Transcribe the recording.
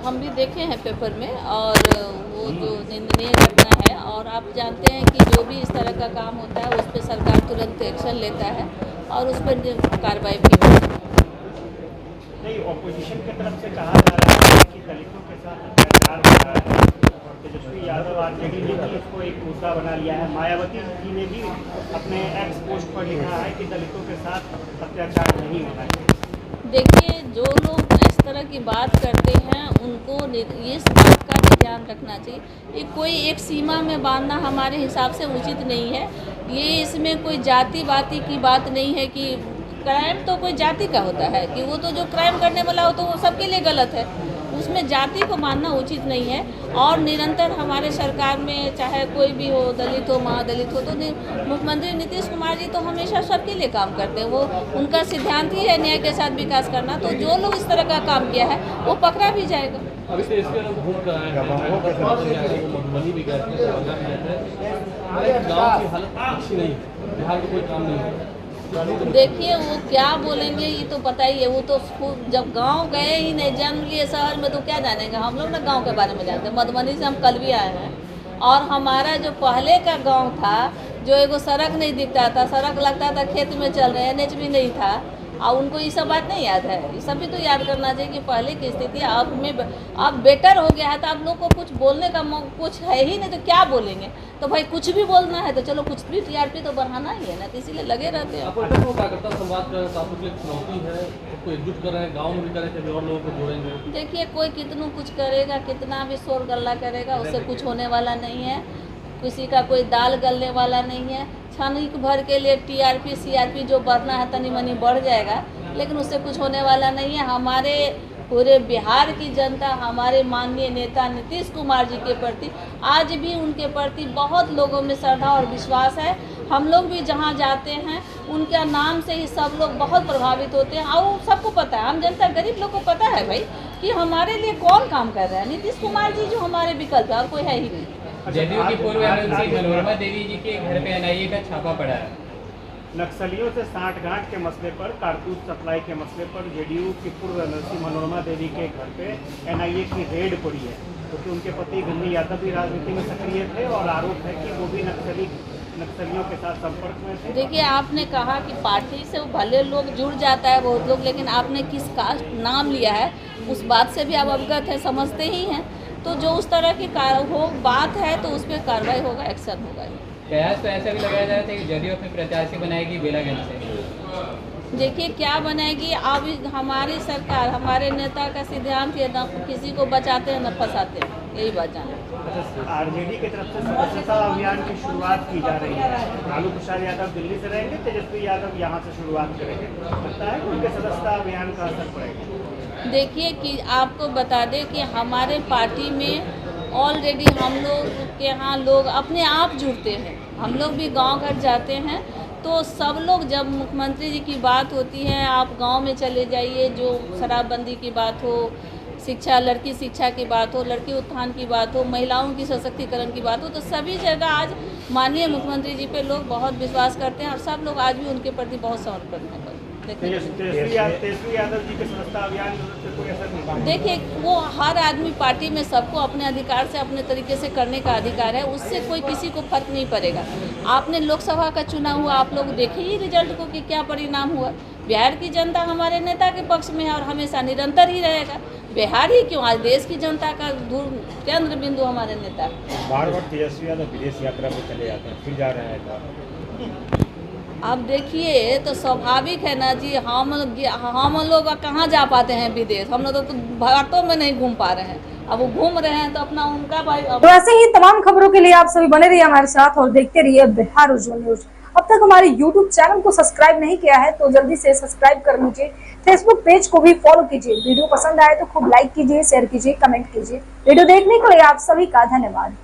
हम भी देखे हैं पेपर में, और वो जो निंदनीय घटना है, और आप जानते हैं कि जो भी इस तरह का काम होता है उस पर सरकार तुरंत एक्शन लेता है और उस पर कार्रवाई भी होती है। नहीं, ऑपोजिशन की तरफ से कहा जा रहा है कि दलितों के साथ अत्याचार हो रहा है, और तेजस्वी यादव आरजेडी ने भी इसको एक मुद्दा बना लिया है। मायावती जी ने भी अपने एक्स पोस्ट पर लिखा है कि दलितों के साथ अत्याचार नहीं होना चाहिए। देखिए, जो लोग इस तरह की बात करते हैं उनको इस बात का भी ध्यान रखना चाहिए। ये कोई एक सीमा में बांधना हमारे हिसाब से उचित नहीं है। ये इसमें कोई जाति बाती की बात नहीं है कि क्राइम तो कोई जाति का होता है, कि वो तो जो क्राइम करने वाला हो तो वो सबके लिए गलत है, उसमें जाति को मानना उचित नहीं है। और निरंतर हमारे सरकार में चाहे कोई भी हो, दलित हो, महादलित हो, तो मुख्यमंत्री नीतीश कुमार जी तो हमेशा सबके लिए काम करते हैं। वो उनका सिद्धांत ही है न्याय के साथ विकास करना। तो जो लोग इस तरह का काम किया है वो पकड़ा भी जाएगा। अभी तो इसके लोग घूम रहा है, मधुबनी भी गए थे, गाँव की हालत अच्छी नहीं है, बिहार में कोई काम नहीं है। देखिए, वो क्या बोलेंगे ये तो पता ही है। वो तो जब गांव गए ही नहीं, जन्म लिए शहर में, तो क्या जानेंगे। हम लोग ना गांव के बारे में जानते हैं। मधुबनी से हम कल भी आए हैं, और हमारा जो पहले का गांव था, जो एगो सड़क नहीं दिखता था, सड़क लगता था खेत में चल रहे हैं, एनएच भी नहीं था, और उनको ये सब बात नहीं याद है। ये सब भी तो याद करना चाहिए कि पहले की स्थिति अब बेटर हो गया है। तो आप लोग को कुछ बोलने का कुछ है ही नहीं, तो क्या बोलेंगे। तो भाई कुछ भी बोलना है तो चलो कुछ भी टीआरपी तो बढ़ाना ही है ना, तो इसीलिए लगे रहते हैं। संवाद कर चुनौती है, उसको एकजुट कर रहे हैं, गाँव में भी करें कभी और लोगों को जोड़ेंगे। देखिए, कोई कितना कुछ करेगा, कितना भी शोर गल्ला करेगा, उससे कुछ होने वाला नहीं है। किसी का कोई दाल गलने वाला नहीं है। क्षणिक भर के लिए टीआरपी सीआरपी जो बढ़ना है तनी मनी बढ़ जाएगा, लेकिन उससे कुछ होने वाला नहीं है। हमारे पूरे बिहार की जनता हमारे माननीय नेता नीतीश कुमार जी के प्रति आज भी उनके प्रति बहुत लोगों में श्रद्धा और विश्वास है। हम लोग भी जहां जाते हैं उनके नाम से ही सब लोग बहुत प्रभावित होते हैं, और सबको पता है, आम जनता गरीब लोग को पता है भाई कि हमारे लिए कौन काम कर रहा है। नीतीश कुमार जी जो हमारे विकल्प है, और कोई है ही नहीं। जदयू की पूर्व एमएलसी मनोरमा देवी जी के घर पे एनआईए का छापा पड़ा है। नक्सलियों से साठगांठ के मसले पर, कारतूस सप्लाई के मसले पर जेडीयू की पूर्व एमएलसी मनोरमा देवी के घर पे एनआईए की रेड पड़ी है, क्योंकि उनके पति गन्नी यादव भी राजनीति में सक्रिय थे, और आरोप है कि वो भी नक्सलियों के साथ संपर्क में थे। देखिए, आपने कहा कि पार्टी से भले लोग जुड़ जाता है बहुत लोग, लेकिन आपने किस कास्ट नाम लिया है उस बात से भी आप अवगत है, समझते ही हैं। तो जो उस तरह की बात है तो उस पर कार्रवाई होगा, एक्शन होगा। कयास तो ऐसा भी लगाया जा रहा था कि जदयू अपने प्रत्याशी बनाएगी बेलागंज से। देखिए, क्या बनाएगी। अब हमारी सरकार, हमारे नेता का सिद्धांत है, न किसी को बचाते हैं न फंसाते हैं, यही बात जाना। आरजेडी की तरफ से सदस्यता अभियान की शुरुआत की जा रही है। लालू प्रसाद यादव दिल्ली से रहेंगे, तेजस्वी यादव यहाँ से शुरुआत करेंगे। लगता है कि उनके सदस्यता अभियान का असर पड़ेगा। देखिए, कि आपको बता दें कि हमारे पार्टी में ऑलरेडी हम लोग के यहाँ लोग अपने आप जुड़ते हैं। हम लोग भी गांव घर जाते हैं, तो सब लोग जब मुख्यमंत्री जी की बात होती है, आप गांव में चले जाइए, जो शराबबंदी की बात हो, शिक्षा, लड़की शिक्षा की बात हो, लड़की उत्थान की बात हो, महिलाओं की सशक्तिकरण की बात हो, तो सभी जगह आज माननीय मुख्यमंत्री जी पे लोग बहुत विश्वास करते हैं, और सब लोग आज भी उनके प्रति बहुत समर्पित हैं। तेजस्वी यादव जी के सदस्यता अभियान से कोई असर नहीं। देखिए, वो हर आदमी पार्टी में सबको अपने अधिकार से अपने तरीके से करने का अधिकार है, उससे कोई किसी को फर्क नहीं पड़ेगा। आपने लोकसभा का चुनाव हुआ, आप लोग देखे ही रिजल्ट को कि क्या परिणाम हुआ। बिहार की जनता हमारे नेता के पक्ष में है और हमेशा निरंतर ही रहेगा। बिहार ही क्यों, आज देश की जनता का केंद्र बिंदु हमारे नेता है। बार बार तेजस्वी यादव विदेश यात्रा पर चले जाते हैं, फिर जा रहे हैं। अब देखिए, तो स्वाभाविक है ना जी, हम लोग कहाँ जा पाते हैं विदेश। हम लोग तो भारतों में नहीं घूम पा रहे हैं, अब वो घूम रहे हैं तो अपना उनका भाई। तो ऐसे ही तमाम खबरों के लिए आप सभी बने रहिए हमारे साथ और देखते रहिए बिहार उज्जवल न्यूज। अब तक हमारे YouTube चैनल को सब्सक्राइब नहीं किया है तो जल्दी से सब्सक्राइब कर लीजिए। फेसबुक पेज को भी फॉलो कीजिए। वीडियो पसंद आए तो खूब लाइक कीजिए, शेयर कीजिए, कमेंट कीजिए। वीडियो देखने के लिए आप सभी का धन्यवाद।